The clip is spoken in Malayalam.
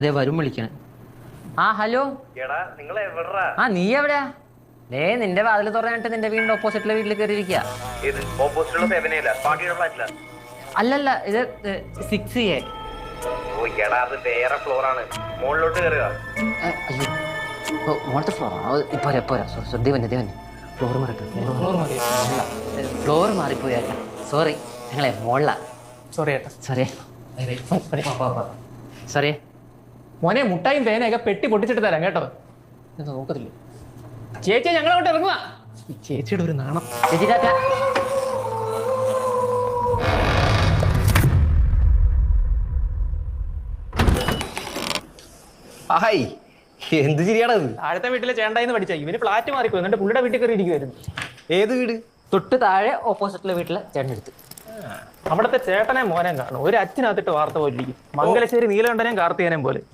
ഇതേ വരും വിളിക്കണേ. ആ ഹലോ. ആ നീ എവിടെയാ? നിന്റെ വാതിൽ തുറന്നിട്ട് നിന്റെ വീടിന്റെ ഓപ്പോസിറ്റിലെ വീട്ടിൽ കയറിയിരിക്കുക. അല്ലല്ല, ഇത് 6A. മോളത്തെ ഫ്ലോർ പോരാ. ഫ്ലോർ മാറിപ്പോയി. സോറി, ഞങ്ങളെ മോളിലാ. സോറി മോനെ, മുട്ടായും പേനയൊക്കെ പെട്ടി പൊട്ടിച്ചിട്ട് തരാം കേട്ടോ. നോക്കത്തില്ല ചേച്ചി, ഞങ്ങളങ്ങോട്ട് ഇറങ്ങുക. ചേച്ചിയുടെ ഒരു നാണം. ചേച്ചി ടാറ്റ. ഹായ്, എന്ത് ശരിയാണത്? താഴത്തെ വീട്ടിലെ ചേണ്ടായിന്ന് പഠിച്ച ഇവന് ഫ്ലാറ്റ് മാറിപ്പോയി, എന്നിട്ട് പുള്ളിയുടെ വീട്ടിൽ കയറി ഇരിക്കുവായിരുന്നു. ഏത് വീട്? തൊട്ട് താഴെ ഓപ്പോസിറ്റിലെ വീട്ടിലെ ചേട്ടനെടുത്ത്. അവിടുത്തെ ചേട്ടനെ മോനെ കാണും, ഒരു അച്ഛനകത്തിട്ട് വാർത്ത പോലിരിക്കും. മംഗലശ്ശേരി നീലകണ്ഠനെയും കാർത്തികനെയും പോലെ.